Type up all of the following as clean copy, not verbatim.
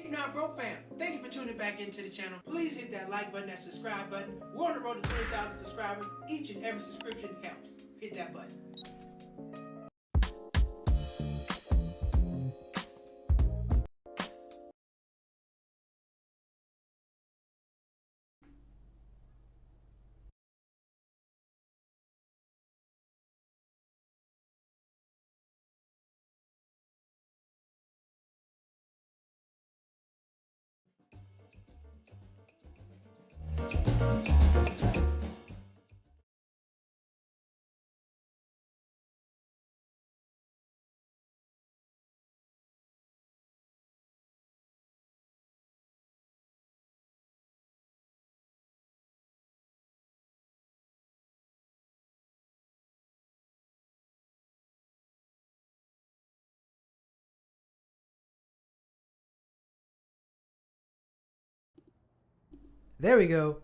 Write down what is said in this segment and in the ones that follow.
Cheap Not Broke fam, thank you for tuning back into the channel. Please hit that like button, that subscribe button. We're on the road to 20,000 subscribers. Each and every subscription helps. Hit that button. There we go.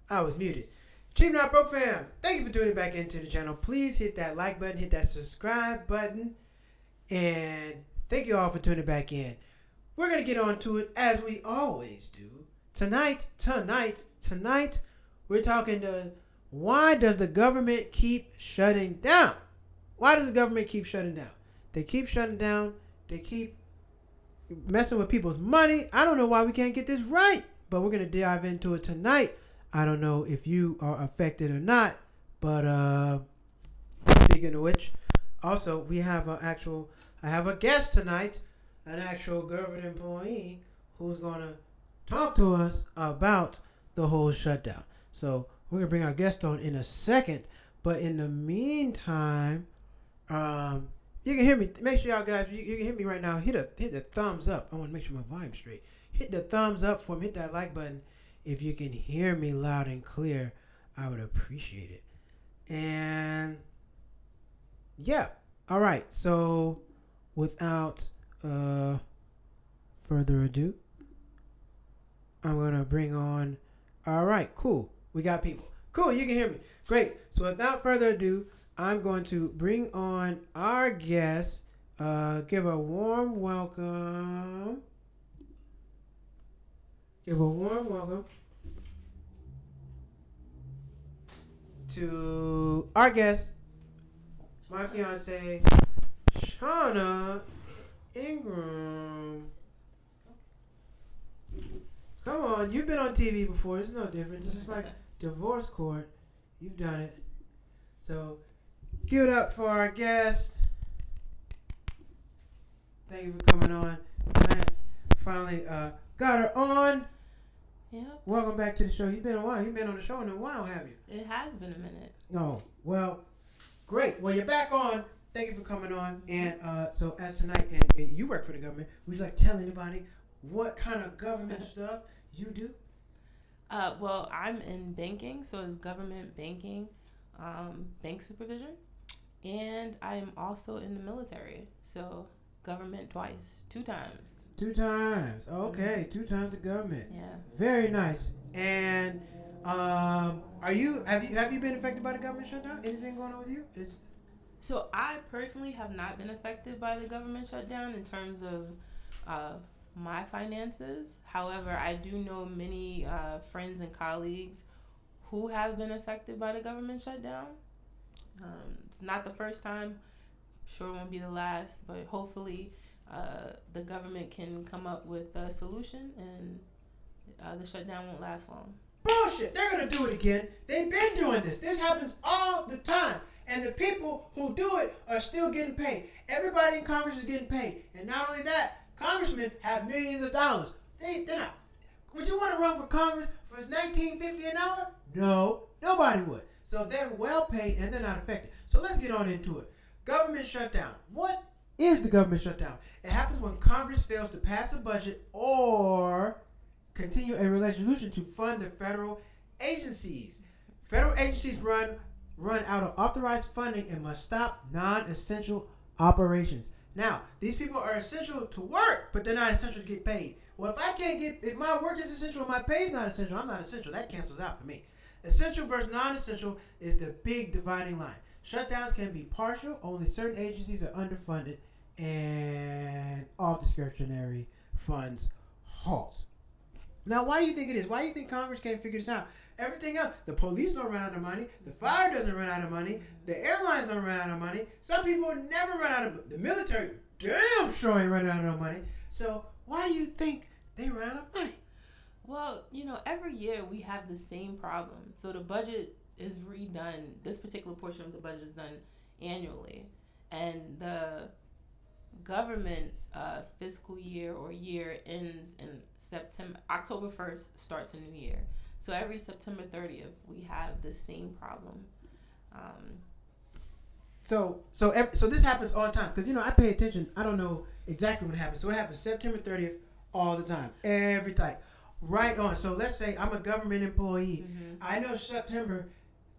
I was muted. Cheap Not Broke fam, thank you for tuning back into the channel. Please hit that like button, hit that subscribe button, and thank you all for tuning back in. We're going to get on to it as we always do. Tonight, we're talking to why does the government keep shutting down? Why does the government keep shutting down? They keep shutting down. They keep messing with people's money. I don't know why we can't get this right. But we're going to dive into it tonight. I don't know if you are affected or not. But speaking of which, also we have I have a guest tonight, an actual government employee who's going to talk to us about the whole shutdown. So we're going to bring our guest on in a second. But in the meantime, you can hear me. Make sure y'all guys, you can hear me right now. Hit the thumbs up. I want to make sure my volume's straight. Hit the thumbs up for me. Hit that like button. If you can hear me loud and clear, I would appreciate it. And yeah. All right. So without further ado, I'm going to bring on. All right. Cool. We got people. Cool. You can hear me. Great. So without further ado, I'm going to bring on our guest. Give a warm welcome. Give a warm welcome to our guest, my fiance, Shauna Ingram. Come on, you've been on TV before. It's no different. This is like divorce court. You've done it. So, give it up for our guest. Thank you for coming on. I finally got her on. Yep. Welcome back to the show. You've been a while. You've been on the show in a while, have you? It has been a minute. Oh, well, great. Well, you're back on. Thank you for coming on. And so as tonight, and you work for the government, would you like to tell anybody what kind of government stuff you do? Well, I'm in banking, so it's government banking, bank supervision. And I'm also in the military, so government twice, 2 times. 2 times. Okay, 2 times the government. Yeah. Very nice. And have you been affected by the government shutdown? Anything going on with you? So I personally have not been affected by the government shutdown in terms of my finances. However, I do know many friends and colleagues who have been affected by the government shutdown. It's not the first time. Sure won't be the last, but hopefully the government can come up with a solution and the shutdown won't last long. Bullshit! They're gonna do it again. They've been doing this. This happens all the time. And the people who do it are still getting paid. Everybody in Congress is getting paid. And not only that, congressmen have millions of dollars. They're not. Would you want to run for Congress for $19.50 an hour? No, nobody would. So they're well paid and they're not affected. So let's get on into it. Government shutdown. What is the government shutdown? It happens when Congress fails to pass a budget or continue a resolution to fund the federal agencies. Federal agencies run out of authorized funding and must stop non-essential operations. Now, these people are essential to work, but they're not essential to get paid. Well, if my work is essential and my pay is not essential, I'm not essential. That cancels out for me. Essential versus non-essential is the big dividing line. Shutdowns can be partial, only certain agencies are underfunded, and all discretionary funds halts. Now, why do you think it is? Why do you think Congress can't figure this out? Everything else, the police don't run out of money, the fire doesn't run out of money, the airlines don't run out of money. Some people never run out of the military. Damn sure ain't run out of money. So why do you think they run out of money? Well, every year we have the same problem. So the budget is redone. This particular portion of the budget is done annually, and the government's fiscal year or year ends in September. October 1st starts a new year. So every September 30th, we have the same problem. So this happens all the time because I pay attention. I don't know exactly what happens. So it happens September 30th all the time, every time, right on. So let's say I'm a government employee. Mm-hmm. I know September,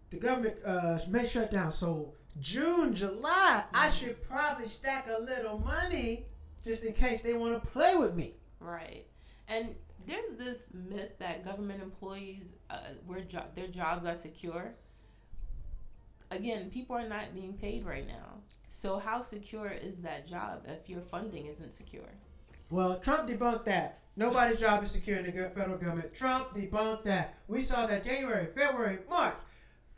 the government may shut down. So June, July, I should probably stack a little money just in case they want to play with me. Right, and there's this myth that government employees, their jobs are secure. Again, people are not being paid right now. So how secure is that job if your funding isn't secure? Well, Trump debunked that. Nobody's job is secure in the federal government. Trump debunked that. We saw that January, February, March.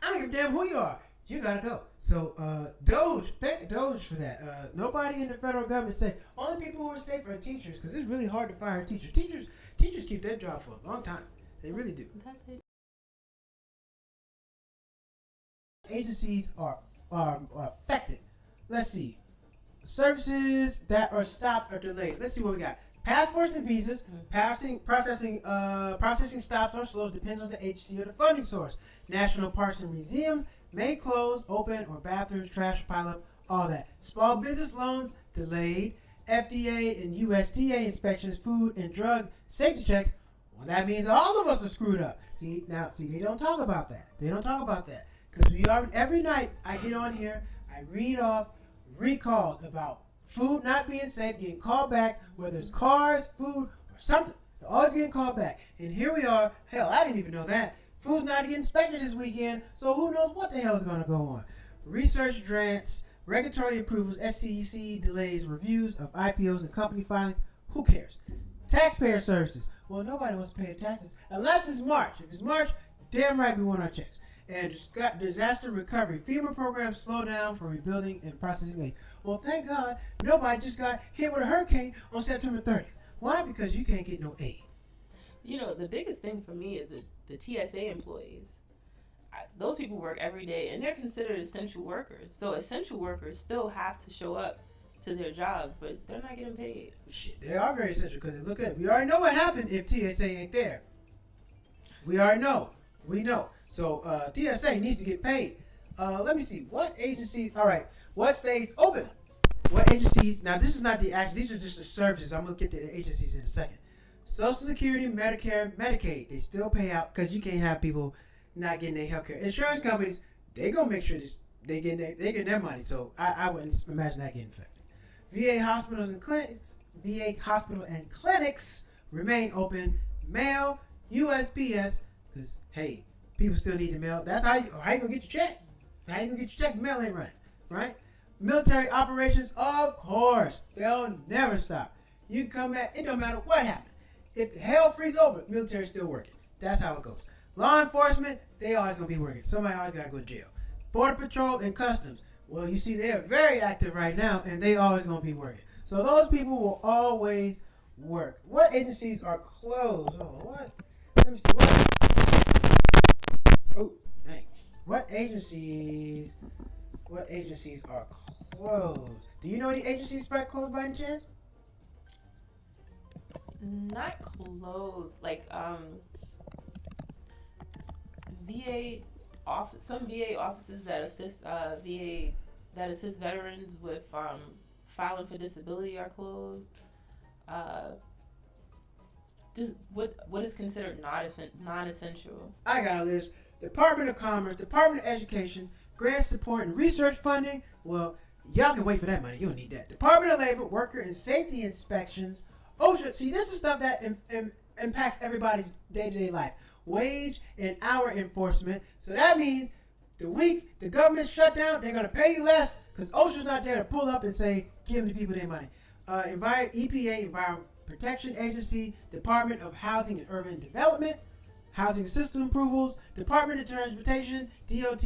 I don't give a damn who you are. You gotta go. So, Doge, thank Doge for that. Nobody in the federal government say only people who are safe are teachers because it's really hard to fire a teacher. Teachers keep their job for a long time. They really do. Agencies are affected. Let's see. Services that are stopped or delayed. Let's see what we got. Passports and visas. Processing stops or slows depends on the agency or the funding source. National parks and museums may close, open, or bathrooms, trash pile up, all that. Small business loans delayed. FDA and USDA inspections, food and drug safety checks. Well, that means all of us are screwed up. See, they don't talk about that. Because every night I get on here, I read off recalls about food not being safe, getting called back, whether it's cars, food, or something. They're always getting called back. And here we are. Hell, I didn't even know that. Food's not getting inspected this weekend, so who knows what the hell is going to go on. Research grants, regulatory approvals, SEC delays, reviews of IPOs and company filings. Who cares? Taxpayer services. Well, nobody wants to pay taxes unless it's March. If it's March, damn right we want our checks. And disaster recovery. FEMA programs slow down for rebuilding and processing aid. Well, thank God nobody just got hit with a hurricane on September 30th. Why? Because you can't get no aid. The biggest thing for me is the TSA employees. Those people work every day, and they're considered essential workers. So essential workers still have to show up to their jobs, but they're not getting paid. Shit, they are very essential because look at it. We already know what happened if TSA ain't there. We already know. We know. So TSA needs to get paid. Let me see. What agencies? All right. What stays open? What agencies? Now, this is not the act. These are just the services. I'm going to get to the agencies in a second. Social Security, Medicare, Medicaid. They still pay out because you can't have people not getting their health care. Insurance companies, they going to make sure they get their money. So I wouldn't imagine that getting affected. VA hospitals and clinics remain open. Mail, USPS, because, hey, people still need the mail. That's how you going to get your check. How you going to get your check? The mail ain't running, right? Military operations, of course. They'll never stop. You come back, it don't matter what happened. If the hell freezes over, military's still working. That's how it goes. Law enforcement, they always going to be working. Somebody always got to go to jail. Border Patrol and Customs. Well, you see, they're very active right now, and they always going to be working. So those people will always work. What agencies are closed? Oh, what? Let me see. Oh, dang. What agencies are closed? Do you know any agencies closed by any chance? Not closed. Like, VA office, some VA offices that assist veterans with filing for disability are closed. Just what is considered non-essential? I got a list. Department of Commerce, Department of Education, grant support and research funding. Well, y'all can wait for that money. You don't need that. Department of Labor, worker and safety inspections. OSHA. See, this is stuff that impacts everybody's day-to-day life. Wage and hour enforcement. So that means the week the government shut down, they're going to pay you less because OSHA's not there to pull up and say, give the people their money. EPA, Protection Agency, Department of Housing and Urban Development, Housing System Approvals, Department of Transportation, DOT.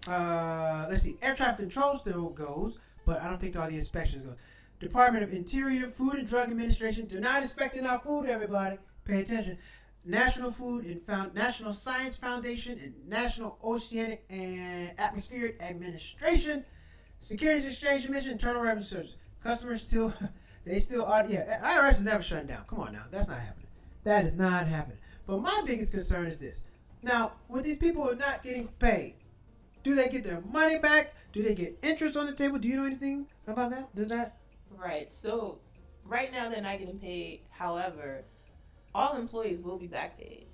Let's see. Air Traffic Control still goes, but I don't think all the inspections go. Department of Interior, Food and Drug Administration. They're not inspecting our food, everybody. Pay attention. National Food and National Science Foundation and National Oceanic and Atmospheric Administration, Securities Exchange Commission, Internal Revenue Service. Customers still, they still are. Yeah, IRS is never shutting down. Come on now, that's not happening. That is not happening. But my biggest concern is this. Now, when these people are not getting paid, do they get their money back? Do they get interest on the table? Do you know anything about that? Does that? Right. So, right now they're not getting paid. However, all employees will be back paid.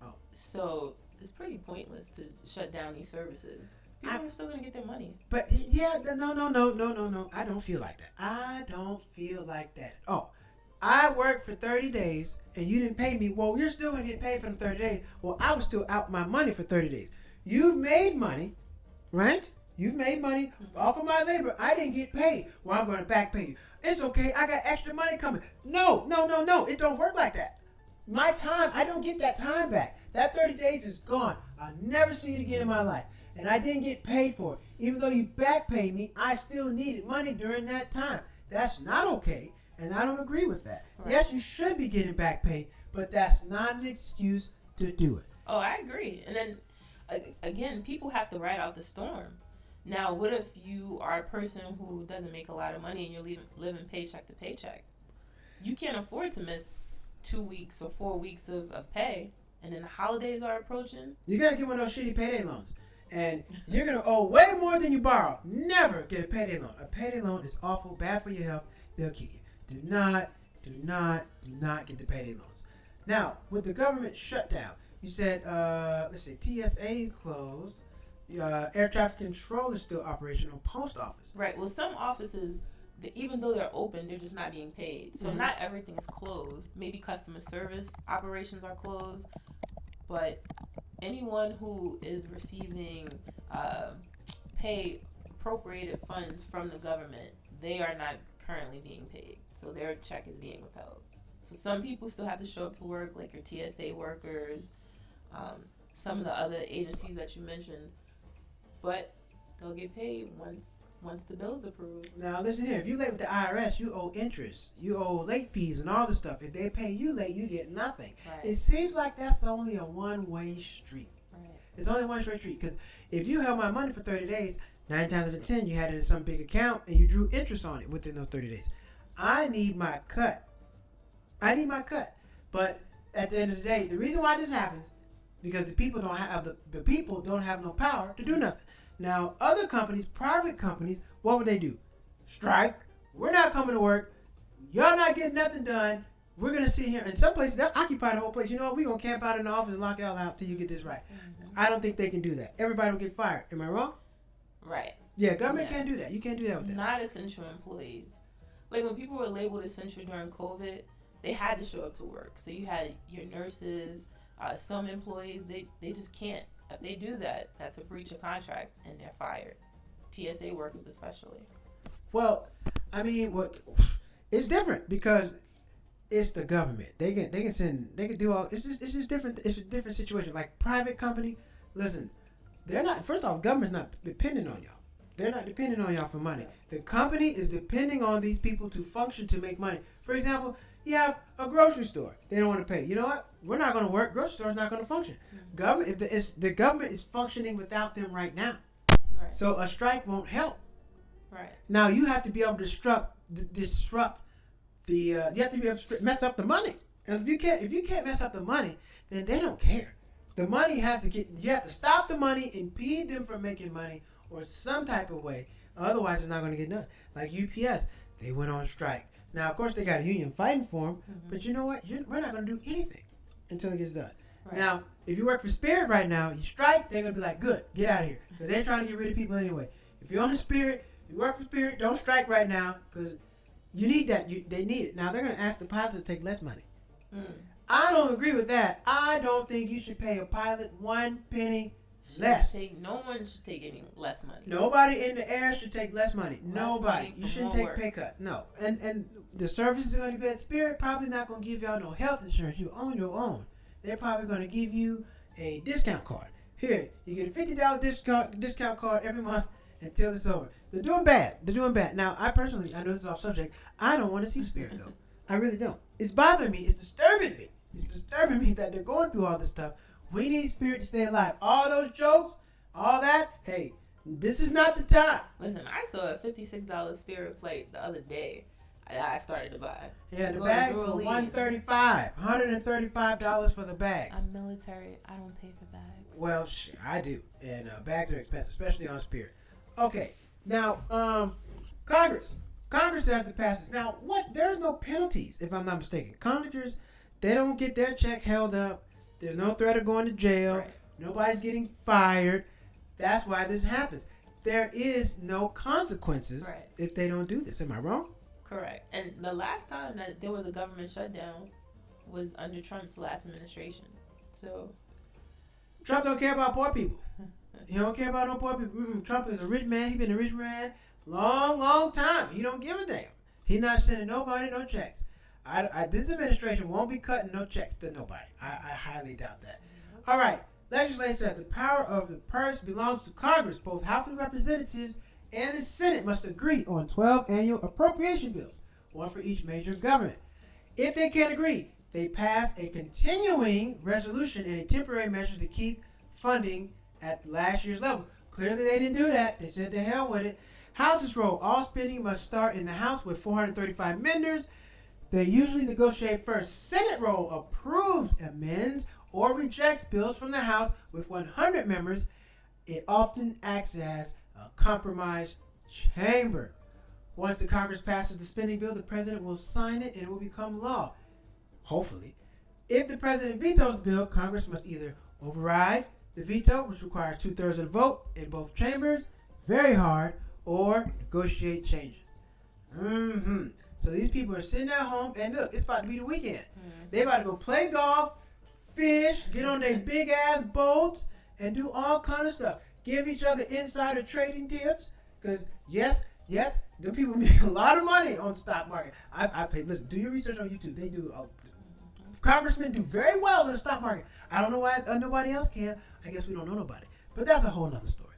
Oh. So it's pretty pointless to shut down these services. People are still going to get their money. But yeah, no. I don't feel like that. I don't feel like that. Oh, I worked for 30 days and you didn't pay me. Well, you're still going to get paid for the 30 days. Well, I was still out my money for 30 days. You've made money, right? You've made money off of my labor. I didn't get paid. Well, I'm going to back pay you. It's okay. I got extra money coming. No. It don't work like that. My time, I don't get that time back. That 30 days is gone. I'll never see it again in my life. And I didn't get paid for it. Even though you back pay me, I still needed money during that time. That's not okay. And I don't agree with that. Right. Yes, you should be getting back pay, but that's not an excuse to do it. Oh, I agree. And then, again, people have to ride out the storm. Now, what if you are a person who doesn't make a lot of money and you're living paycheck to paycheck? You can't afford to miss 2 weeks or 4 weeks of pay, and then the holidays are approaching. You gotta get one of those shitty payday loans, and you're gonna owe way more than you borrow. Never get a payday loan. A payday loan is awful, bad for your health. They'll kill you. Do not get the payday loans. Now, with the government shutdown, you said, let's see, TSA closed. Air traffic control is still operational. Post office. Right. Well, some offices, even though they're open, they're just not being paid. So not everything's closed. Maybe customer service operations are closed, but anyone who is receiving pay appropriated funds from the government, they are not currently being paid. So their check is being withheld. So some people still have to show up to work, like your TSA workers, some of the other agencies that you mentioned, but they'll get paid once the bill's approved. Now listen here, if you late with the IRS, you owe interest, you owe late fees and all this stuff. If they pay you late, you get nothing. Right. It seems like that's only a one-way street. Right. It's only a one-way street, because if you held my money for 30 days, 9 times out of 10 you had it in some big account and you drew interest on it within those 30 days. I need my cut. But at the end of the day, the reason why this happens, because the people don't have no power to do nothing. Now, other companies, private companies, what would they do? Strike. We're not coming to work. Y'all not getting nothing done. We're going to sit here. In some places, they'll occupy the whole place. You know what? We're going to camp out in the office and lock y'all out till you get this right. Mm-hmm. I don't think they can do that. Everybody will get fired. Am I wrong? Right. Yeah, government can't do that. You can't do that with them. Not essential employees. Like when people were labeled essential during COVID, they had to show up to work. So you had your nurses, some employees, they just can't. If they do that, that's a breach of contract and they're fired. TSA workers especially. Well, I mean, it's different because it's the government. They can do all. It's just different. It's a different situation. Like private company, listen, they're not. First off, government's not dependent on y'all. They're not depending on y'all for money. The company is depending on these people to function, to make money. For example, you have a grocery store. They don't want to pay. You know what? We're not going to work. Grocery store's not going to function. Mm-hmm. Government, the government is functioning without them right now. Right. So a strike won't help. Right. Now you have to be able to disrupt the. You have to be able to mess up the money. And if you can't mess up the money, then they don't care. The money has to get. You have to stop the money, impede them from making money, or some type of way. Otherwise, it's not going to get done. Like UPS, they went on strike. Now, of course, they got a union fighting for them, but you know what? We're not going to do anything until it gets done. Right. Now, if you work for Spirit right now, you strike, they're going to be like, good, get out of here. Because they're trying to get rid of people anyway. If you're on Spirit, you work for Spirit, don't strike right now because you need that. They need it. Now, they're going to ask the pilot to take less money. I don't agree with that. I don't think you should pay a pilot one penny less. No one should take any less money. Nobody in the air should take less money. Less Nobody. money You for shouldn't more take work. pay cuts. No. And the services are going to be at Spirit probably not going to give y'all no health insurance. You own your own. They're probably going to give you a discount card. Here, you get a $50 discount card every month until it's over. They're doing bad. Now, I know this is off subject. I don't want to see Spirit go. I really don't. It's bothering me. It's disturbing me. It's disturbing me that they're going through all this stuff. We need Spirit to stay alive. All those jokes, all that, hey, this is not the time. Listen, I saw a $56 Spirit flight the other day. I started to buy. Yeah, the bags were $135 for the bags. I'm military. I don't pay for bags. Well, I do, and bags are expensive, especially on Spirit. Okay, now Congress has to pass this. Now, there's no penalties, if I'm not mistaken. Congress, they don't get their check held up. There's no threat of going to jail. Right. Nobody's getting fired. That's why this happens. There is no consequences if they don't do this. Am I wrong? Correct. And the last time that there was a government shutdown was under Trump's last administration. So Trump don't care about poor people. He don't care about no poor people. Trump is a rich man. He's been a rich man long time. He don't give a damn. He not sending nobody no checks. This administration won't be cutting no checks to nobody. I highly doubt that. All right. Legislature said the power of the purse belongs to Congress. Both House of Representatives and the Senate must agree on 12 annual appropriation bills, one for each major government. If they can't agree, they pass a continuing resolution and a temporary measure to keep funding at last year's level. Clearly, they didn't do that. They said the hell with it. House's role. All spending must start in the House with 435 members. They usually negotiate first. Senate role approves, amends, or rejects bills from the House with 100 members. It often acts as a compromise chamber. Once the Congress passes the spending bill, the president will sign it and it will become law. Hopefully. If the president vetoes the bill, Congress must either override the veto, which requires 2/3 of the vote in both chambers, very hard, or negotiate changes. So these people are sitting at home, and look, it's about to be the weekend. They about to go play golf, fish, get on their big ass boats, and do all kind of stuff. Give each other insider trading tips, because yes, them people make a lot of money on the stock market. I pay. Listen, do your research on YouTube. They do. Congressmen do very well in the stock market. I don't know why nobody else can. I guess we don't know nobody. But that's a whole nother story.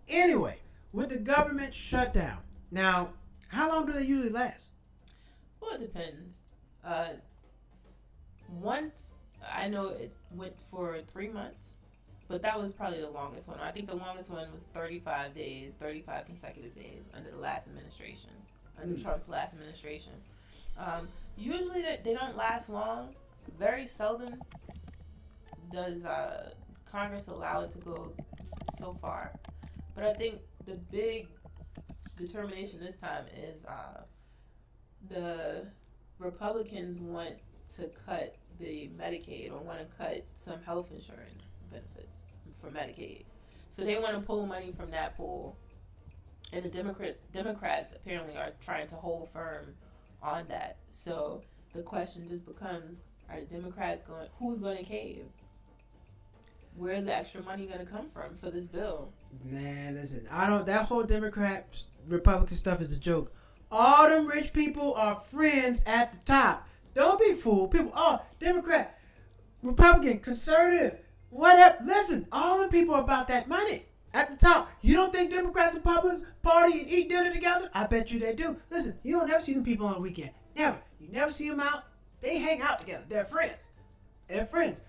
Anyway, with the government shutdown, now, how long do they usually last? Well, it depends. Once, I know it went for 3 months, but that was probably the longest one. I think the longest one was 35 days, 35 consecutive days under the last administration, under Trump's last administration. Usually they don't last long. Very seldom does Congress allow it to go so far. But I think the big determination this time is the Republicans want to cut the Medicaid, or want to cut some health insurance benefits for Medicaid. So they want to pull money from that pool. And the Democrats apparently are trying to hold firm on that. So the question just becomes, are the Democrats who's going to cave? Where's the extra money going to come from for this bill? Man, listen, that whole Republican stuff is a joke. All them rich people are friends at the top. Don't be fooled. People, Democrat, Republican, conservative, whatever. Listen, all them people are about that money at the top. You don't think Democrats and Republicans party and eat dinner together? I bet you they do. Listen, you don't never see them people on the weekend. Never. You never see them out. They hang out together. They're friends.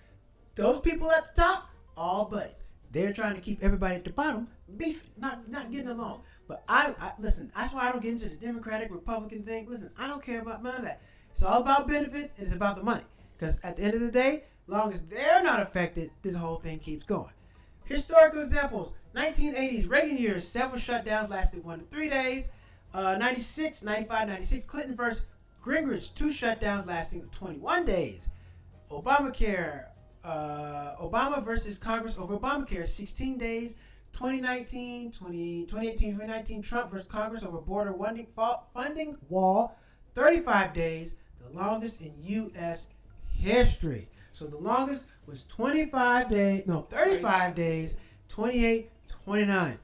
Those people at the top, all buddies. They're trying to keep everybody at the bottom beefing, not getting along. But I listen, that's why I don't get into the Democratic, Republican thing. Listen, I don't care about none of that. It's all about benefits and it's about the money. Because at the end of the day, as long as they're not affected, this whole thing keeps going. Historical examples. 1980s, Reagan years, several shutdowns lasted 1 to 3 days. 96, 95, 96, Clinton versus Gingrich, 2 shutdowns lasting 21 days. Obamacare, Obama versus Congress over Obamacare, 16 days. 2018, 2019, Trump versus Congress over border funding wall, 35 days, the longest in U.S. history. So the longest was 35 days 28, 29.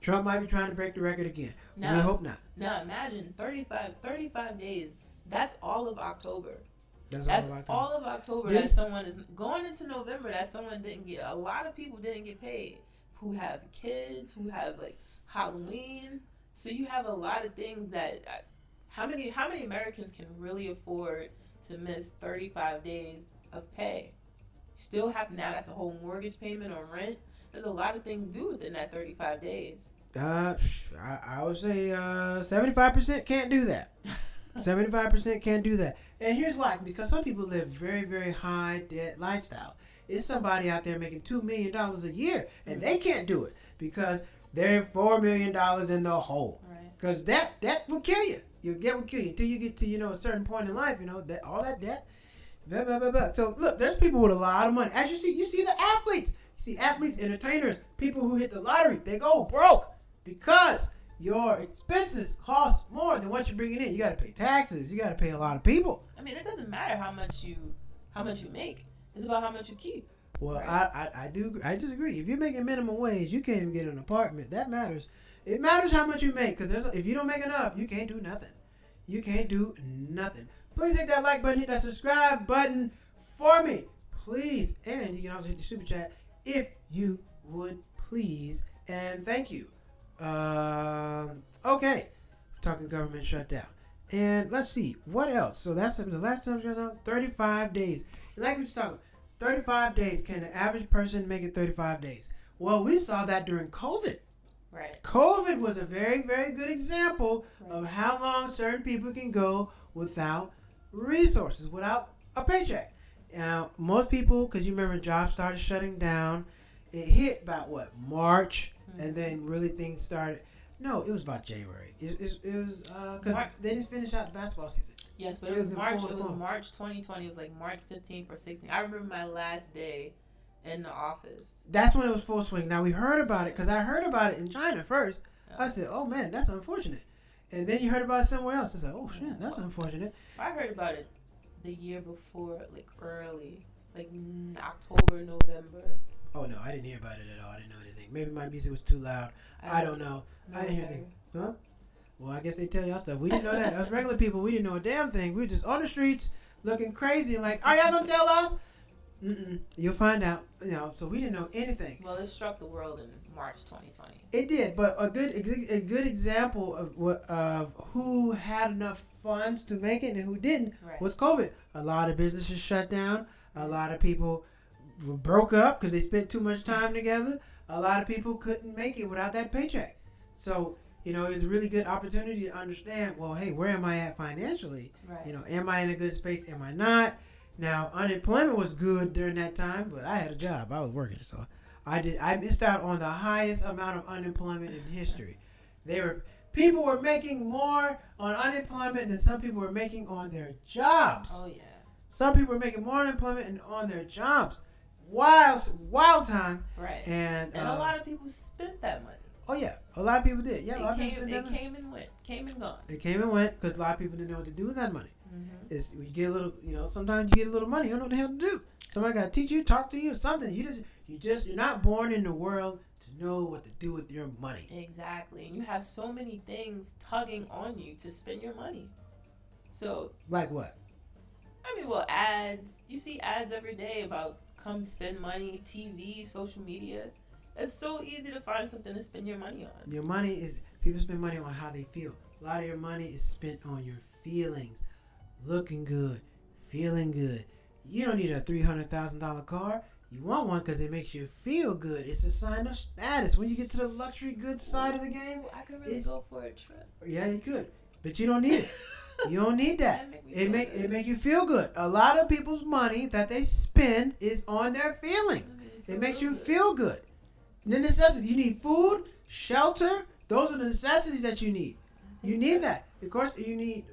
Trump might be trying to break the record again. We hope not. Now imagine 35 days. That's all of October. That's all of October that someone is going into November that someone didn't get. A lot of people didn't get paid who have kids, who have like Halloween. So you have a lot of things that how many Americans can really afford to miss 35 days of pay? Still have now that's a whole mortgage payment or rent. There's a lot of things due within that 35 days. I would say 75% can't do that. 75% can't do that. And here's why. Because some people live very, very high debt lifestyle. It's somebody out there making $2 million a year, and they can't do it because they're $4 million in the hole. Because that will kill you. Your debt will kill you until you get to, a certain point in life, that all that debt. Blah, blah, blah, blah. So, look, there's people with a lot of money. As you see the athletes. You see athletes, entertainers, people who hit the lottery. They go broke because your expenses cost more than what you're bringing in. You got to pay taxes. You got to pay a lot of people. I mean, it doesn't matter how much you make. It's about how much you keep. Well, right? I disagree. If you're making minimum wage, you can't even get an apartment. That matters. It matters how much you make because if you don't make enough, you can't do nothing. You can't do nothing. Please hit that like button, hit that subscribe button for me, please. And you can also hit the super chat if you would please. And thank you. Okay, talking government shutdown. And let's see, what else? So that's the last time shut down, 35 days. Like we just talking, 35 days. Can the average person make it 35 days? Well, we saw that during COVID. Right. COVID was a very, very good example of how long certain people can go without resources, without a paycheck. Now, most people, because you remember jobs started shutting down, it hit about March, and then really things started. No, it was about January. It was because they just finished out the basketball season. Yes, but it was March. It was March 2020. It was like March 15th or 16th. I remember my last day in the office. That's when it was full swing. Now we heard about it because I heard about it in China first. I said, "Oh man, that's unfortunate." And then you heard about it somewhere else. I said, "Oh shit, that's unfortunate." I heard about it the year before, like early, like October, November. Oh no, I didn't hear about it at all. I didn't know anything. Maybe my music was too loud. I don't know. I didn't hear anything. Huh? Well, I guess they tell y'all stuff. We didn't know that. Us regular people, we didn't know a damn thing. We were just on the streets looking crazy and like, are y'all gonna tell us? You'll find out. So we didn't know anything. Well, it struck the world in March 2020. It did, but a good example of who had enough funds to make it and who didn't was COVID. A lot of businesses shut down. A lot of people broke up because they spent too much time together. A lot of people couldn't make it without that paycheck. So, it was a really good opportunity to understand, well, hey, where am I at financially? Right. Am I in a good space? Am I not? Now, unemployment was good during that time, but I had a job. I was working, so I missed out on the highest amount of unemployment in history. People were making more on unemployment than some people were making on their jobs. Oh yeah. Some people were making more unemployment and on their jobs. Wild time. Right. And a lot of people spent that money. Oh yeah, a lot of people did. Yeah, a lot of people spent that money. It came and went, came and gone. It came and went because a lot of people didn't know what to do with that money. Mm-hmm. It's you get a little, sometimes you get a little money, you don't know what the hell to do. Somebody got to teach you, talk to you, something. You're not born in the world to know what to do with your money. Exactly, and you have so many things tugging on you to spend your money. So. Like what? I mean, well, ads. You see ads every day about come spend money, TV, social media. It's so easy to find something to spend your money on. People spend money on how they feel. A lot of your money is spent on your feelings. Looking good, feeling good. You don't need a $300,000 car. You want one because it makes you feel good. It's a sign of status. When you get to the luxury goods side of the game, I could really go for a trip. Yeah, you could, but you don't need it. You don't need that. It make you feel good. A lot of people's money that they spend is on their feelings. It makes you feel good. The necessities. You need food, shelter. Those are the necessities that you need. You need that. Of course,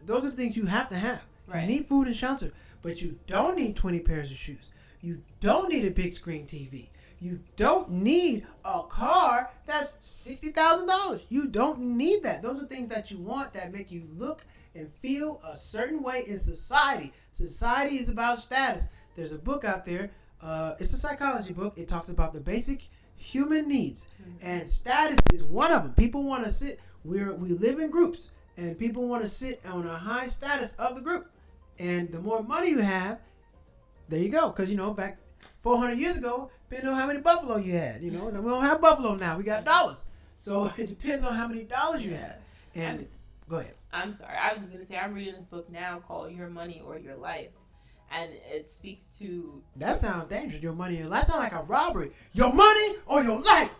those are the things you have to have. Right. You need food and shelter, but you don't need 20 pairs of shoes. You don't need a big screen TV. You don't need a car that's $60,000. You don't need that. Those are things that you want that make you look and feel a certain way in society. Society is about status. There's a book out there. It's a psychology book. It talks about the basic human needs, and status is one of them. People want to sit. We live in groups, and people want to sit on a high status of the group. And the more money you have, there you go. Because back 400 years ago, depending on how many buffalo you had. And we don't have buffalo now. We got dollars. So it depends on how many dollars you have. And go ahead. I'm sorry. I was just gonna say I'm reading this book now called Your Money or Your Life. And it speaks to... That sounds dangerous. Your money or your life. That sounds like a robbery. Your money or your life.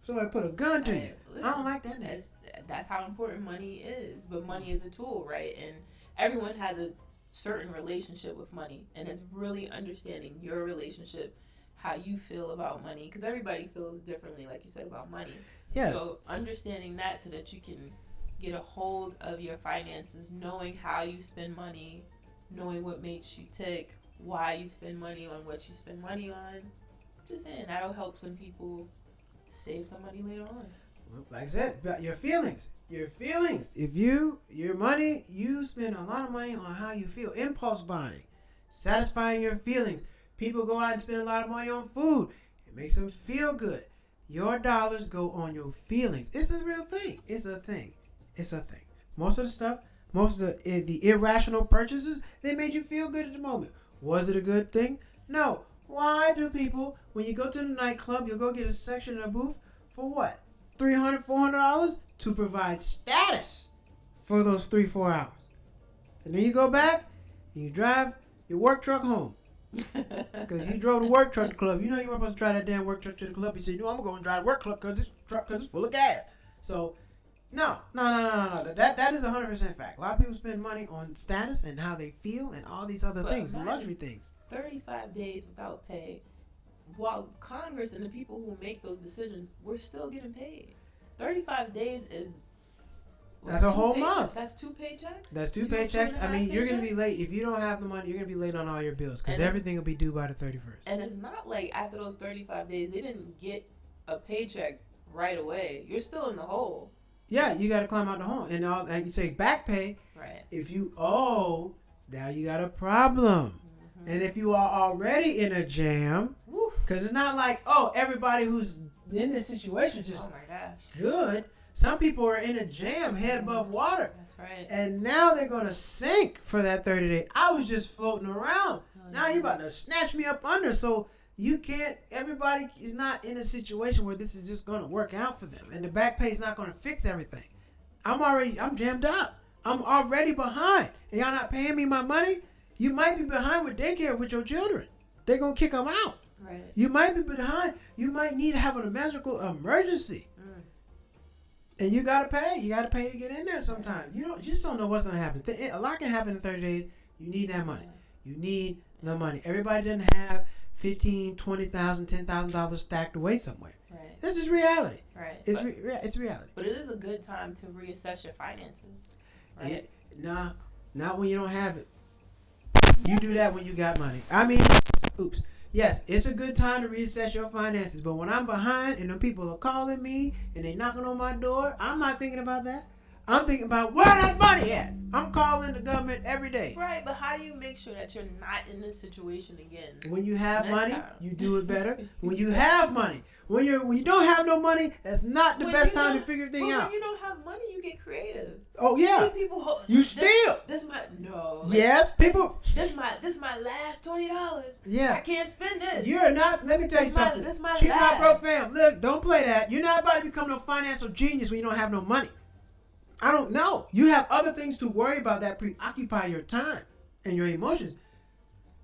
Somebody put a gun to you. Listen, I don't like that name. That's how important money is. But money is a tool, right? And everyone has a certain relationship with money. And it's really understanding your relationship, how you feel about money. Because everybody feels differently, like you said, about money. Yeah. So understanding that so that you can get a hold of your finances, knowing how you spend money, knowing what makes you tick, why you spend money on what you spend money on. Just saying, that'll help some people save some money later on. Like I said, about your feelings. Your feelings. If your money, you spend a lot of money on how you feel. Impulse buying. Satisfying your feelings. People go out and spend a lot of money on food. It makes them feel good. Your dollars go on your feelings. It's a real thing. It's a thing. It's a thing. Most of the stuff, most of the irrational purchases, they made you feel good at the moment. Was it a good thing? No. Why do people, when you go to the nightclub, you'll go get a section in a booth for what? $300, $400 to provide status for those 3-4 hours. And then you go back and you drive your work truck home. Because you drove the work truck to the club. You know you weren't supposed to drive that damn work truck to the club. You said, I'm going to drive the work truck because it's full of gas. So, no. That is 100% fact. A lot of people spend money on status and how they feel and all these other things, luxury things. 35 days without pay, while Congress and the people who make those decisions, we're still getting paid. 35 days is... That's a whole month. That's 2 paychecks? That's 2 paychecks. I mean, you're going to be late. If you don't have the money, you're going to be late on all your bills because everything will be due by the 31st. And it's not like after those 35 days, they didn't get a paycheck right away. You're still in the hole. Yeah, you got to climb out the hole. And like you say, back pay. Right. If you owe, now you got a problem. Mm-hmm. And if you are already in a jam, because it's not like, everybody who's in this situation is just good. Some people are in a jam, head above water. That's right. And now they're going to sink for that 30 days. I was just floating around. Now you're about to snatch me up under. So you can't, everybody is not in a situation where this is just going to work out for them. And the back pay is not going to fix everything. I'm jammed up. I'm already behind. And y'all not paying me my money? You might be behind with daycare with your children. They're going to kick them out. Right. You might be behind. You might need to have a medical emergency. And you gotta pay. You gotta pay to get in there sometimes. You just don't know what's gonna happen. A lot can happen in 30 days. You need that money. You need the money. Everybody doesn't have $15,000, $20,000, $10,000 stacked away somewhere. Right. This is reality. Right. It's reality. But it is a good time to reassess your finances. Right. Not when you don't have it. You do that when you got money. Yes, it's a good time to reassess your finances, but when I'm behind and the people are calling me and they knocking on my door, I'm not thinking about that. I'm thinking about where that money at. I'm calling the government every day. Right, but how do you make sure that you're not in this situation again? When you have money, you do it better. When you have money. When you don't have no money, that's not the best time to figure things out. When you don't have money, you get creative. Oh yeah. You see people steal. Yes, people. This my last $20. Yeah. I can't spend this. You're not. Let me tell you something. This my Check last. my bro fam. Look, don't play that. You're not about to become no financial genius when you don't have no money. I don't know. You have other things to worry about that preoccupy your time and your emotions.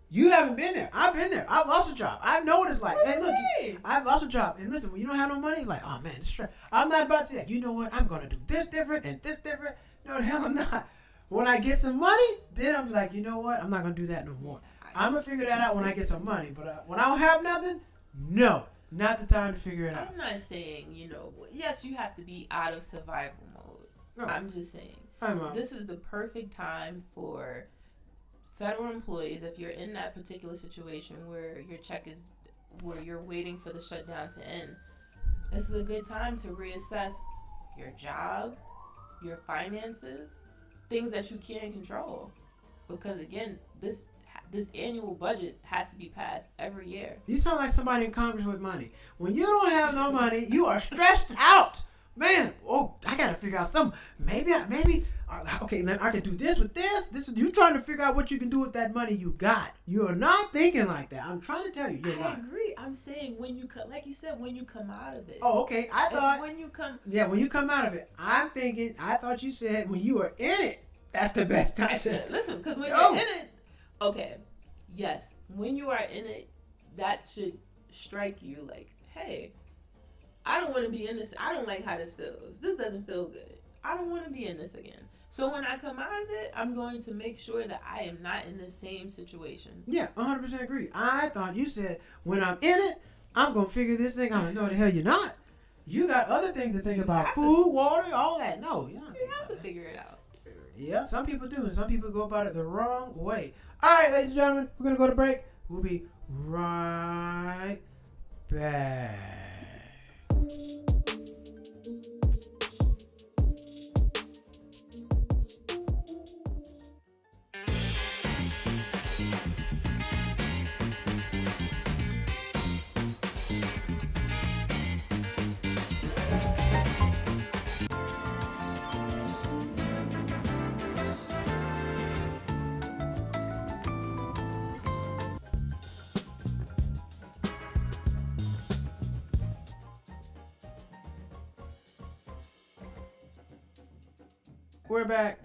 You haven't been there. I've been there. I've lost a job. I know what it's like. Hey, look, I've lost a job. And listen, when you don't have no money, it's like, oh man, it's stress. I'm not about to say that. You know what? I'm going to do this different and this different. No, the hell I'm not. When I get some money, then I'm like, you know what? I'm not going to do that no more. I'm going to figure that out when I get some money. But when I don't have nothing, no, not the time to figure it out. I'm not saying, yes, you have to be out of survival mode. No. I'm just saying. This is the perfect time for federal employees, if you're in that particular situation where your check is, where you're waiting for the shutdown to end, this is a good time to reassess your job, your finances, things that you can't control. Because again, this annual budget has to be passed every year. You sound like somebody in Congress with money. When you don't have no money, you are stressed out. Man, I gotta figure out something. Maybe, okay, then I can do this with this. You trying to figure out what you can do with that money you got. You are not thinking like that. I'm trying to tell you, you're not. I agree. I'm saying when you come, like you said, when you come out of it. Oh, okay. I thought when you come. Yeah, when you come out of it. I'm thinking. I thought you said when you were in it. That's the best time. Listen, because when you're in it, okay, yes, when you are in it, that should strike you like, hey, I don't want to be in this. I don't like how this feels. This doesn't feel good. I don't want to be in this again. So when I come out of it, I'm going to make sure that I am not in the same situation. Yeah, 100% agree. I thought you said when I'm in it, I'm going to figure this thing out. No, the hell you're not. You got other things to think about. Food, water, all that. No, you're not. You have to figure it out. Yeah, some people do, and some people go about it the wrong way. All right, ladies and gentlemen, we're going to go to break. We'll be right back.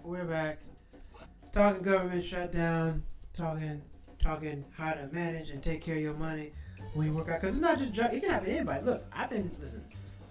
We're back. Talking government shutdown, talking how to manage and take care of your money when you work out. Because it's not just jobs, it can happen to anybody. Look,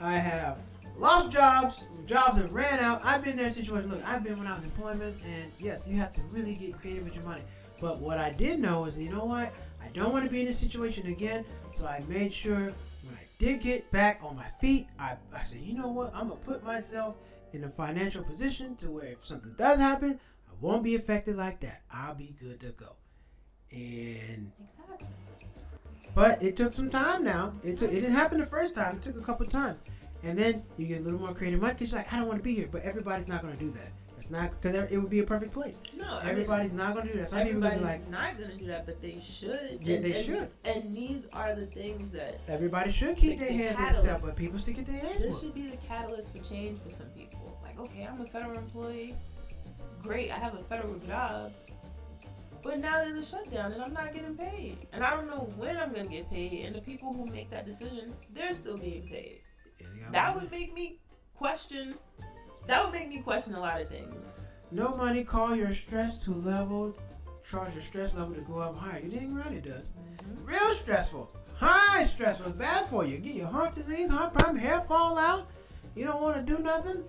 I have lost jobs have ran out. I've been in that situation. Look, I've been without employment, and yes, you have to really get creative with your money. But what I did know is, you know what? I don't want to be in this situation again, so I made sure when I did get back on my feet, I said, you know what? I'm going to put myself in a financial position to where if something does happen, I won't be affected like that. I'll be good to go. And exactly. But it took some time now. It didn't happen the first time. It took a couple of times. And then you get a little more creative mind because you're like, I don't want to be here. But everybody's not going to do that. It's not because it would be a perfect place. No, everybody's not going to do that. Some people are like, not going to do that, but they should. Yeah, they should. And these are the things that everybody should keep their hands to themselves, but people still get their hands. This should be the catalyst for change for some people. Like, okay, I'm a federal employee. Great, I have a federal job. But now there's a shutdown and I'm not getting paid. And I don't know when I'm going to get paid. And the people who make that decision, they're still being paid. Yeah, that would make me question a lot of things. No money, call your stress to level, charge your stress level to go up higher. You dang right it does. Mm-hmm. Real stressful. High stressful. It's bad for you. Get your heart disease, heart problem, hair fall out. You don't want to do nothing.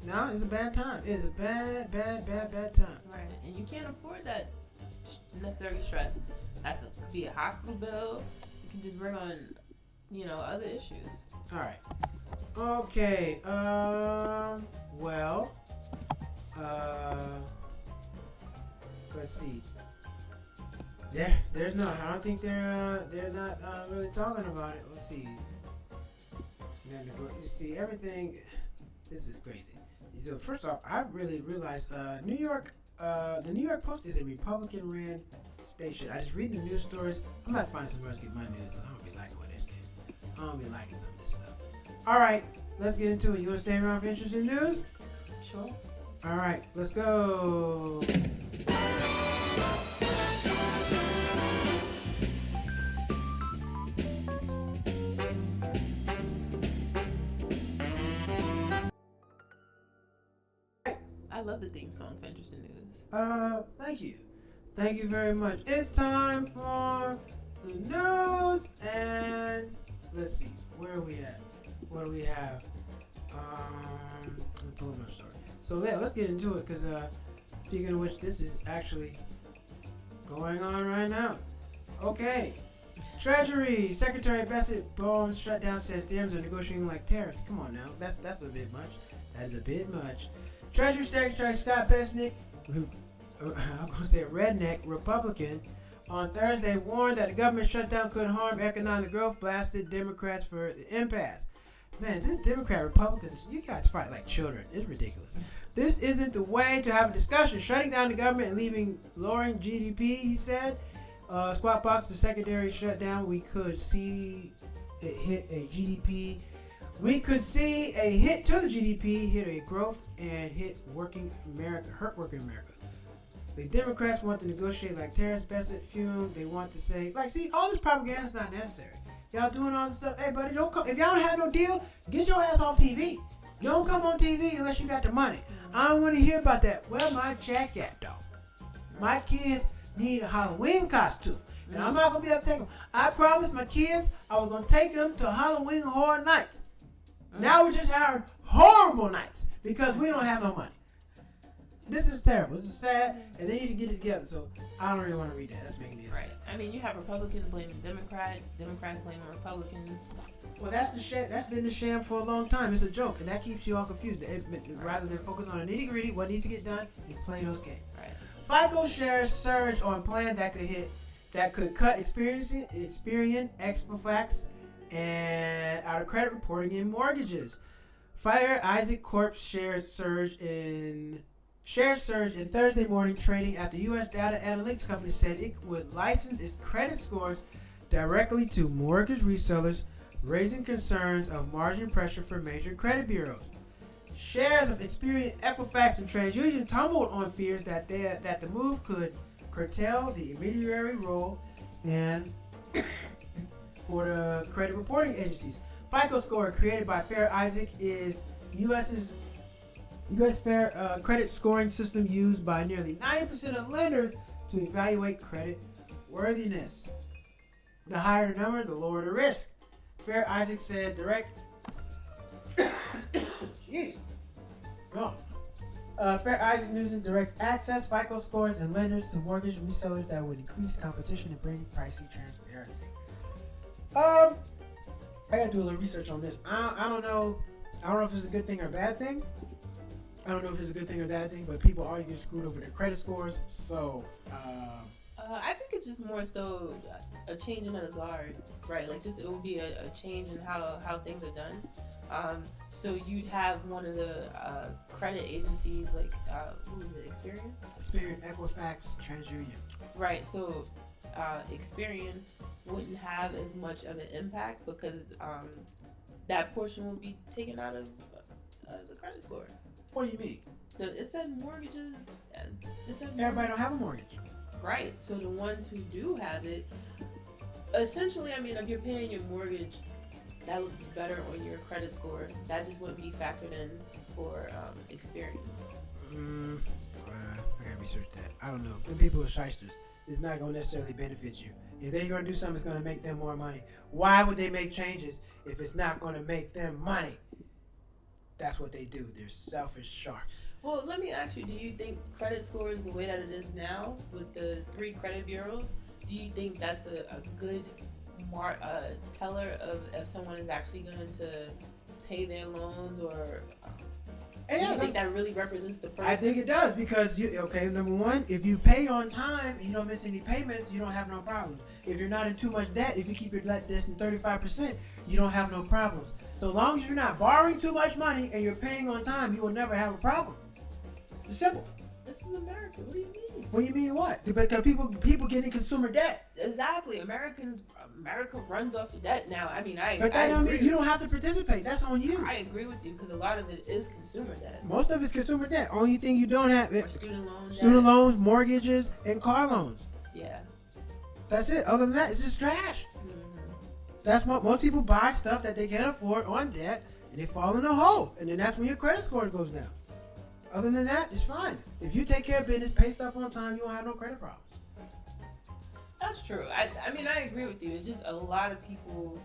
No, it's a bad time. It's a bad time. Right. And you can't afford that necessary stress. That could be a hospital bill. You can just bring on, other issues. All right. Okay. Let's see. There's not. I don't think they're not really talking about it. Let's see. You see everything. This is crazy. So first off, I really realized the New York Post is a Republican-ran station. I just read the news stories. I might find somewhere else to get my news, but I don't be liking what they're saying. I don't be liking some of this stuff. All right, let's get into it. You want to stay around for interesting news? Sure. All right, let's go. I love the theme song for interesting news. Thank you. Thank you very much. It's time for the news, and let's see, where are we at? What do we have? Let me pull up my story. So yeah, let's get into it, because speaking of which, this is actually going on right now. Okay. Treasury Secretary Bassett Bowen's shutdown says Dems are negotiating like tariffs. Come on now, that's a bit much. That's a bit much. Treasury Secretary Scott Pesnick, I'm going to say a redneck Republican, on Thursday warned that the government shutdown could harm economic growth, blasted Democrats for the impasse. Man, this Democrat Republicans, you guys fight like children. It's ridiculous. This isn't the way to have a discussion. Shutting down the government and lowering GDP, he said. Squawk Box, the secondary shutdown, we could see it hit a GDP. We could see a hit to the GDP, hit a growth, and hurt working America. The Democrats want to negotiate like Terrence Bessett fume. They want to say, see, all this propaganda is not necessary. Y'all doing all this stuff. Hey, buddy, don't come. If y'all don't have no deal, get your ass off TV. Don't come on TV unless you got the money. I don't want to hear about that. Where my check at, though? My kids need a Halloween costume. And I'm not going to be able to take them. I promised my kids I was going to take them to Halloween Horror Nights. Now we're just having horrible nights because we don't have no money. This is terrible. This is sad, and they need to get it together. So I don't really want to read that. That's making me upset. Right. I mean, you have Republicans blaming Democrats blaming Republicans. Well, that's been the sham for a long time. It's a joke, and that keeps you all confused. Rather than focus on the nitty gritty, what needs to get done, you play those games. Right. FICO shares surge on plan that could cut Experian, Equifax, and out of credit reporting in mortgages. Fire Isaac Corp's shares surged in Thursday morning trading after U.S. data analytics company said it would license its credit scores directly to mortgage resellers, raising concerns of margin pressure for major credit bureaus. Shares of Experian, Equifax, and TransUnion tumbled on fears that the move could curtail the intermediary role and for the credit reporting agencies. FICO score, created by Fair Isaac, is U.S. fair credit scoring system used by nearly 90% of lenders to evaluate credit worthiness. The higher the number, the lower the risk. Fair Isaac said Fair Isaac News directs access FICO scores and lenders to mortgage resellers that would increase competition and bring pricing transparency. I gotta do a little research on this. I don't know if it's a good thing or a bad thing. But people always get screwed over their credit scores. So, I think it's just more so a changing of the guard, right? Like, just it would be a change in how things are done. So you'd have one of the credit agencies, like who is it, Experian, Equifax, TransUnion. Right. So Experian wouldn't have as much of an impact because that portion would be taken out of the credit score. What do you mean? It said mortgages. Everybody don't have a mortgage. Right. So the ones who do have it, essentially, I mean, if you're paying your mortgage, that looks better on your credit score. That just wouldn't be factored in for Experian. I gotta research that. I don't know. Them people are shysters. It's not gonna necessarily benefit you. If they're gonna do something that's gonna make them more money, why would they make changes if it's not gonna make them money? That's what they do. They're selfish sharks. Well, let me ask you, do you think credit scores the way that it is now with the 3 credit bureaus, do you think that's a good teller of if someone is actually going to pay their loans, or do you think that really represents the person? I think it does, because number one, if you pay on time and you don't miss any payments, you don't have no problems. If you're not in too much debt, if you keep your debt less than 35%, you don't have no problems. So long as you're not borrowing too much money and you're paying on time, you will never have a problem. It's simple. This is America. What do you mean? What do you mean what? Because people get in consumer debt. Exactly. America runs off of debt now. I mean, But that don't mean you don't have to participate. That's on you. I agree with you, because a lot of it is consumer debt. Most of it's consumer debt. Only thing you don't have is student loans, mortgages, and car loans. Yeah. That's it. Other than that, it's just trash. That's what most people buy, stuff that they can't afford on debt, and they fall in a hole. And then that's when your credit score goes down. Other than that, it's fine. If you take care of business, pay stuff on time, you don't have no credit problems. That's true. I mean, I agree with you. It's just a lot of people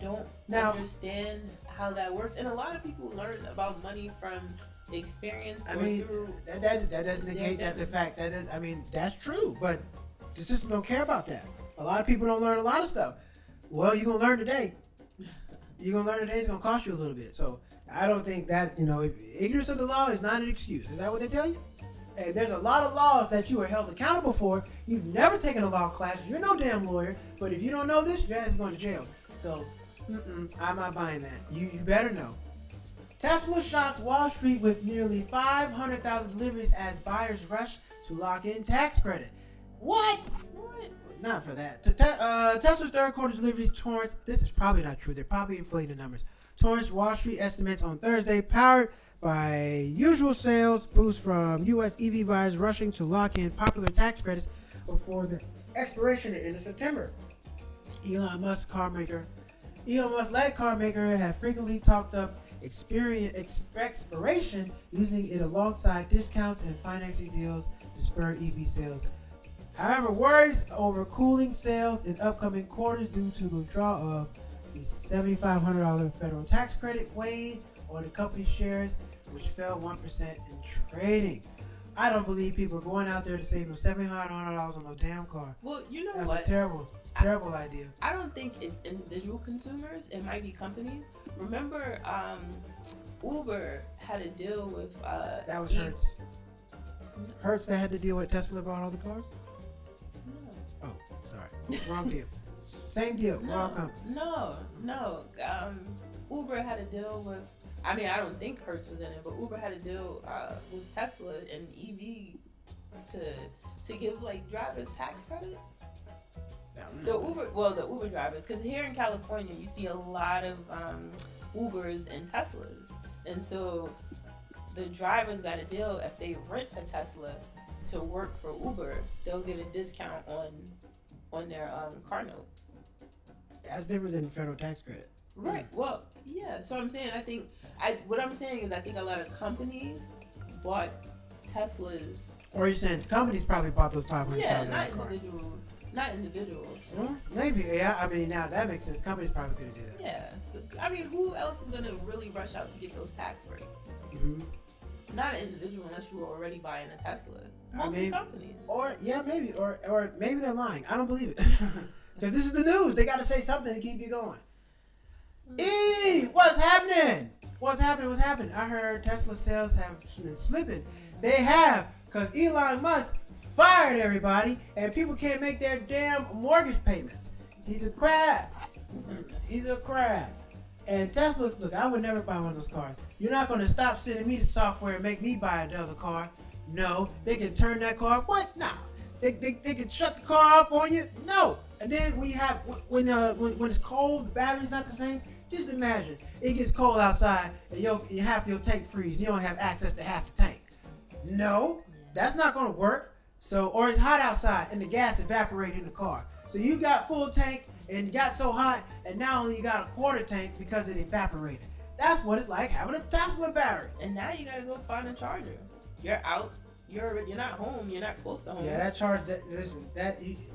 don't understand how that works. And a lot of people learn about money from experience. That doesn't negate the fact that that's true. But the system don't care about that. A lot of people don't learn a lot of stuff. Well, you're going to learn today. It's going to cost you a little bit. So I don't think that, ignorance of the law is not an excuse. Is that what they tell you? And there's a lot of laws that you are held accountable for. You've never taken a law class. You're no damn lawyer. But if you don't know this, your ass is going to jail. So I'm not buying that. You better know. Tesla shocks Wall Street with nearly 500,000 deliveries as buyers rush to lock in tax credit. What? Not for that. Tesla's third quarter deliveries torrents. This is probably not true. They're probably inflating the numbers. Torrents Wall Street estimates on Thursday, powered by usual sales boost from U.S. EV buyers rushing to lock in popular tax credits before the expiration at the end of September. Elon Musk-led car maker have frequently talked up expiration, using it alongside discounts and financing deals to spur EV sales. However, worries over cooling sales in upcoming quarters due to the withdrawal of the $7,500 federal tax credit weighed on the company's shares, which fell 1% in trading. I don't believe people are going out there to save them $7,500 on a damn car. Well, you know That's what? a terrible idea. I don't think it's individual consumers. It might be companies. Remember, Uber had a deal with that was Hertz. Hertz that had to deal with Tesla bought all the cars? No. Oh, sorry. Wrong deal. Same deal. Wrong company. No. Uber had a deal with. I mean, I don't think Hertz was in it, but Uber had a deal with Tesla and EV to give like drivers tax credit. The Uber drivers, because here in California you see a lot of Ubers and Teslas, and so the drivers got a deal. If they rent a Tesla to work for Uber, they'll get a discount on their car note. That's different than federal tax credit. Right. Well, yeah. So I'm saying, I think a lot of companies bought Teslas. Or you're saying companies probably bought those 500,000 Yeah, cars. not individuals. Maybe. Yeah. I mean, now that makes sense. Companies probably could do that. Yeah. So, I mean, who else is gonna really rush out to get those tax breaks? Mm-hmm. Not an individual unless you were already buying a Tesla. Mostly companies. Or maybe, or maybe they're lying. I don't believe it. Because this is the news. They got to say something to keep you going. What's happening? What's happening? I heard Tesla sales have been slipping. They have, because Elon Musk fired everybody, and people can't make their damn mortgage payments. He's a crab. And Tesla's, look, I would never buy one of those cars. You're not going to stop sending me the software and make me buy another car. No. They can turn that car. What? Nah. They can shut the car off on you. No. And then when it's cold, the battery's not the same. Just imagine it gets cold outside and half your tank freeze. You don't have access to half the tank. No, that's not going to work. So, or it's hot outside and the gas evaporated in the car. So you got full tank and it got so hot, and now only you got a quarter tank because it evaporated. That's what it's like having a Tesla battery. And now you got to go find a charger. You're out. You're not home. You're not close to home. Yeah, that charge.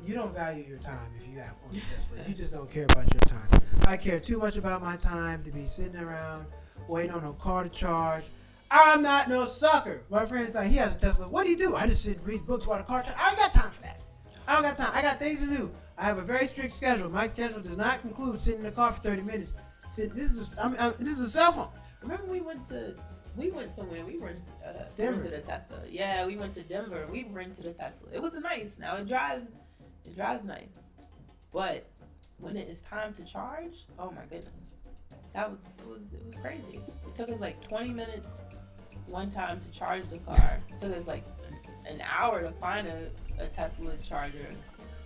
You don't value your time if you have one Tesla. You just don't care about your time. I care too much about my time to be sitting around waiting on a car to charge. I'm not no sucker. My friend's like, he has a Tesla. What do you do? I just sit and read books while the car charges. I ain't got time for that. I don't got time. I got things to do. I have a very strict schedule. My schedule does not include sitting in the car for 30 minutes. This is a cell phone. Remember we went somewhere. We rented a Tesla. Yeah, we went to Denver. We rented a Tesla. It was nice. Now it drives nice. But when it is time to charge, oh my goodness. It was crazy. It took us like 20 minutes one time to charge the car. It took us like an hour to find a Tesla charger.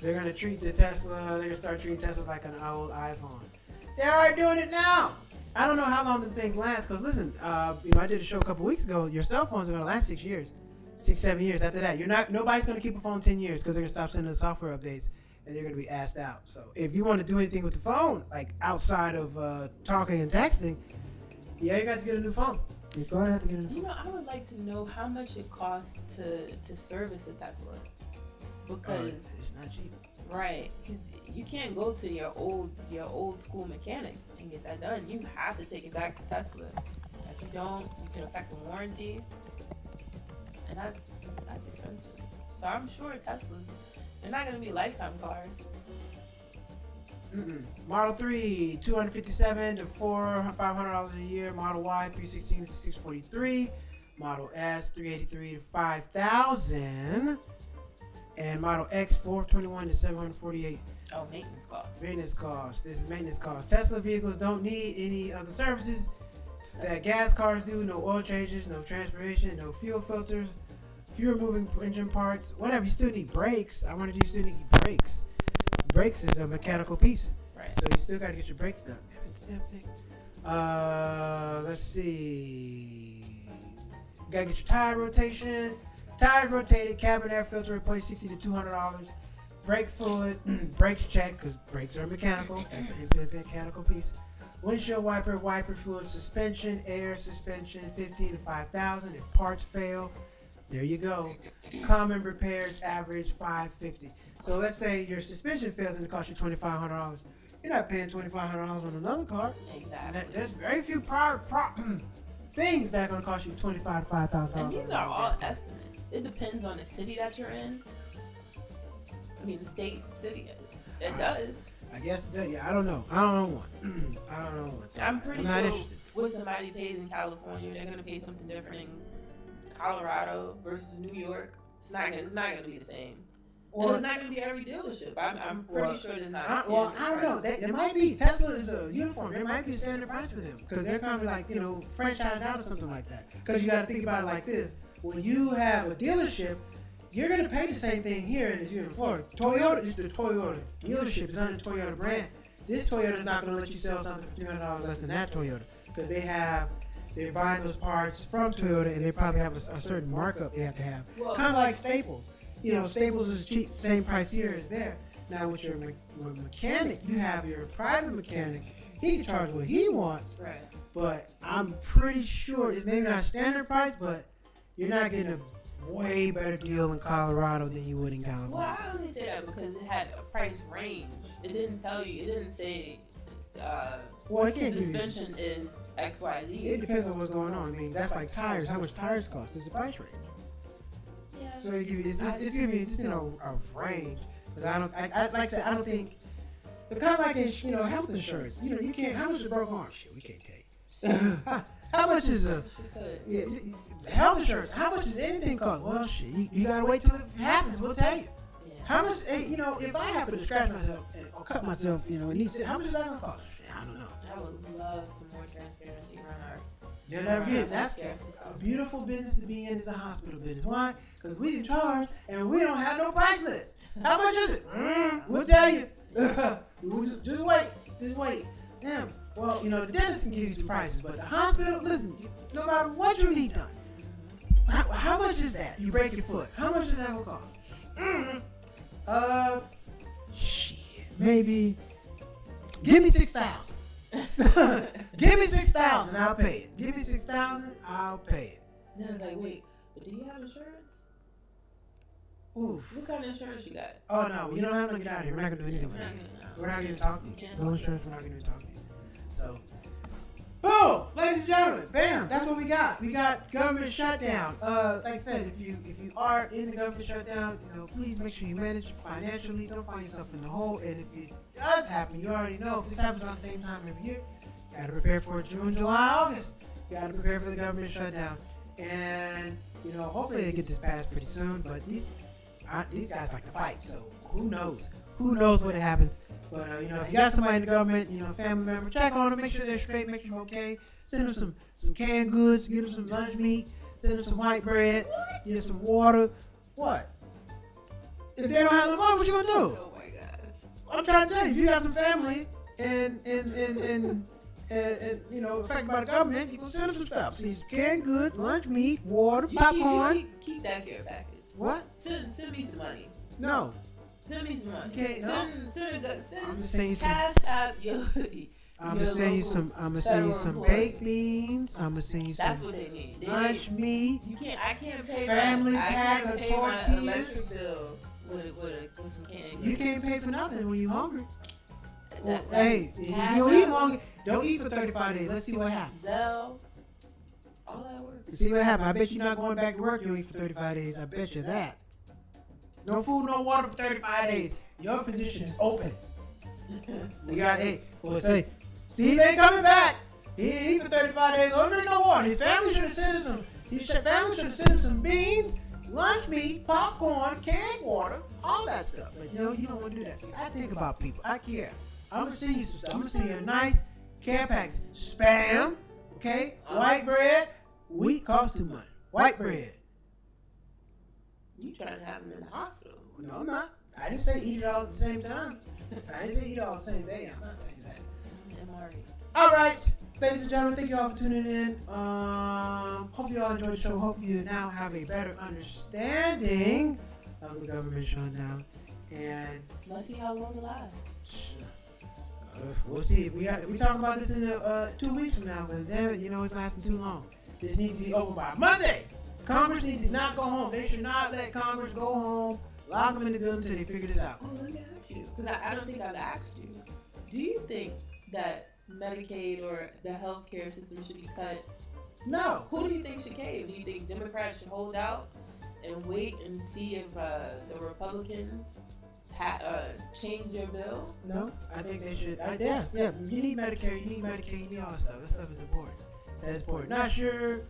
They're gonna treat the Tesla. They're gonna start treating Teslas like an old iPhone. They're already doing it now. I don't know how long them things last. Cause listen, I did a show a couple weeks ago. Your cell phones are gonna last 6 years, 7 years. After that, nobody's gonna keep a phone 10 years because they're gonna stop sending the software updates and they're gonna be asked out. So if you want to do anything with the phone, like outside of talking and texting, yeah, you got to get a new phone. You're gonna have to get a new phone. I would like to know how much it costs to service a Tesla. Because it's not cheap. Right, because you can't go to your old school mechanic and get that done. You have to take it back to Tesla. If you don't, you can affect the warranty, and that's expensive. So I'm sure Teslas, they're not going to be lifetime cars. Model 3, $257 to $500 a year. Model Y, $316 to $643. Model S, $383 to $5,000. And Model X, $421 to $748. Oh, maintenance costs. Maintenance costs. This is maintenance costs. Tesla vehicles don't need any other services. that gas cars do. No oil changes, no transpiration, no fuel filters, fewer moving engine parts, whatever. You still need brakes. I wanted you still need brakes. Brakes is a mechanical piece. Right. So you still got to get your brakes done. Damn thing. Let's see. You got to get your tire rotation. Tires rotated, cabin air filter replaced, $60 to $200. Brake fluid, brakes check, because brakes are mechanical. That's a mechanical piece. Windshield wiper fluid, suspension, air suspension, $15,000 to $5,000. If parts fail, there you go. Common repairs average $550. So let's say your suspension fails and it costs you $2,500. You're not paying $2,500 on another car. Exactly. There's very few things that are going to cost you $25,000 to $5,000. And these are all estimates. It depends on the city that you're in. I mean, the state, city. It does. I guess it does. Yeah, I don't know. I don't know one. I don't know one. So I'm pretty not sure interested. what somebody pays in California, they're gonna pay something different in Colorado versus New York. It's not gonna be the same. And it's not gonna be every dealership. I'm pretty sure there's not. I don't know. It might be. Tesla is a uniform. There might be a standard price for them because they're kind of like franchised out or something like that. Because you got to think about it like this: when you have a dealership, you're gonna pay the same thing here as you in Florida. Toyota is the Toyota dealership. It's under the Toyota brand. This Toyota is not gonna let you sell something for $300 less than that Toyota because they're buying those parts from Toyota and they probably have a certain markup they have to have. Kind of like Staples. Staples is cheap, same price here as there. Now with your mechanic, you have your private mechanic. He can charge what he wants. Right. But I'm pretty sure it's maybe not standard price, but you're not getting a way better deal in Colorado than you would in California. Well, I only say that because it had a price range. It didn't tell you. It didn't say. It can't suspension is XYZ. It depends on what's going on. I mean, that's like tires. How much tires cost? There's a price range. Yeah. So it's giving you a range. Because like I said, I don't think. It's kind of like health insurance. You can't. How much is a broken arm? Shit, we can't tell you. How much is health insurance? How much does anything cost? Well, shit, you gotta wait till it happens. We'll tell you. Yeah. How much? If I happen to scratch myself or cut myself, how much is that gonna cost? Shit, I don't know. I would love some more transparency around our. You'll never get it. That's a beautiful business to be in. Is a hospital business. Why? Because we can charge and we don't have no price list. How much is it? We'll tell you. Just wait. Damn. Well, the dentist can give you some prices, but the hospital, listen, no matter what you need done, how much is that? You break your foot. How much does that will cost? Shit. Maybe. Give me $6,000. Give me $6,000. I'll pay it. Give me $6,000. I'll pay it. Then it's like, wait, but do you have insurance? Oof. What kind of insurance you got? Oh no, you don't have to get out of here. We're not gonna do anything with that. We're not gonna talk to you. No insurance. We're not gonna talk to you. So, boom, ladies and gentlemen, bam. That's what we got. We got government shutdown. Like I said, if you are in the government shutdown, please make sure you manage it financially. Don't find yourself in the hole. And if it does happen, you already know if this happens around the same time every year, you gotta prepare for June, July, August. You gotta prepare for the government shutdown. And hopefully they get this passed pretty soon. But these guys like to fight, so who knows? Who knows what happens? But if you got somebody in the government, family member, check on them, make sure they're straight, make sure they're okay. Send them some canned goods, give them some lunch meat, send them some white bread, get some water. What? If they don't have no money, what you gonna do? Oh my gosh. I'm trying to tell you, if you got some family and affected by the government, you gonna send them some stuff. See, some canned goods, lunch meat, water, popcorn. Keep that care package. What? Send me some money. No. Send me some money. Okay, Send I'm just saying cash out your. I'm gonna send you some baked beans. I'm gonna send you some. That's what they need. Lunch meat. I can't pay family my, pack of tortillas. My electric bill with some canned. You can't pay for nothing when you're hungry. That, Hey, if you don't eat hungry, don't eat for 35 days. Let's see what happens. Zelle, all that works. Let's see what happens. I bet you're not going back to work. You eat for 35 days. I bet you that. No food, no water for 35 days. Your position is open. We got say, Steve ain't coming back. He ain't eat for 35 days. Don't drink no water. His family should have sent him some beans, lunch meat, popcorn, canned water, all that stuff. But you don't want to do that. See, I think about people. I care. I'm gonna send you some stuff. I'm gonna send you a nice care package. Spam. Okay? White bread, wheat costs too much. White bread. You trying to have them in the hospital? No, I'm not. I didn't say eat it all at the same time. I didn't say eat it all the same day. I'm not saying that. All right, ladies and gentlemen, thank you all for tuning in. Hopefully you all enjoyed the show. Hopefully you now have a better understanding of the government shutdown. And let's see how long it lasts. We'll see. We talk about this in 2 weeks from now, but damn it, it's lasting too long. This needs to be over by Monday. Congress needs to not go home. They should not let Congress go home. Lock them in the building until they figure this out. Oh, let me ask you, because I don't think I've asked you. Do you think that Medicaid or the healthcare system should be cut? No. Who do you think should cave? Do you think Democrats should hold out and wait and see if the Republicans change their bill? No, I think they should. Yeah. You need Medicare, you need Medicaid, you need all that stuff. That stuff is important. That's important. Not sure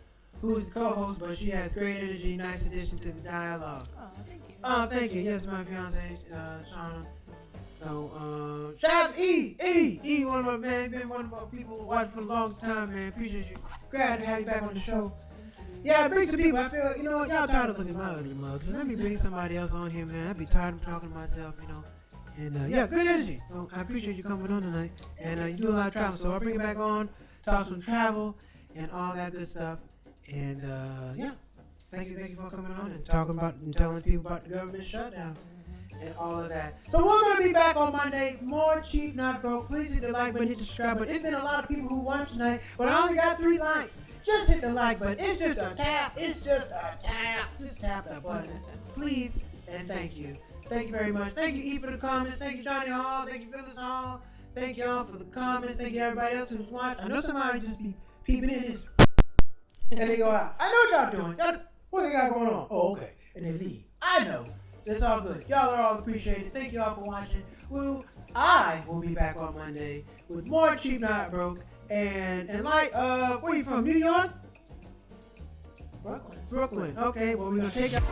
who's the co-host, but she has great energy, nice addition to the dialogue. Oh, thank you. Thank you. Yes, my fiance, Shauna. So, shout out to E, one of my man, been one of my people who watched for a long time, man. Appreciate you. Glad to have you back on the show. Yeah, bring some people. I feel, you know what, y'all tired of looking at my ugly mug. So let me bring somebody else on here, man. I'd be tired of talking to myself, And yeah, good energy. So I appreciate you coming on tonight. And you do a lot of travel, so I'll bring it back on, talk some travel and all that good stuff. And yeah, thank you for coming on and talking about and telling people about the government shutdown and all of that. So we're gonna be back on Monday. More Cheap Not Broke. Please hit the like button, hit the subscribe button. It's been a lot of people who watched tonight, but I only got 3 likes. Just hit the like button. It's just a tap. It's just a tap. Just tap that button, please, and thank you. Thank you very much. Thank you, E, for the comments. Thank you, Johnny Hall. Thank you, Phyllis Hall. Thank y'all for the comments. Thank you, everybody else who's watched. I know somebody just be peeping in this, and they go out. I know what y'all doing. What they got going on? Oh, okay. And they leave. I know. It's all good. Y'all are all appreciated. Thank you all for watching. I will be back on Monday with more Cheap Not Broke. And like, where you from? New York? Brooklyn. Brooklyn. Okay, well, we're going to take out.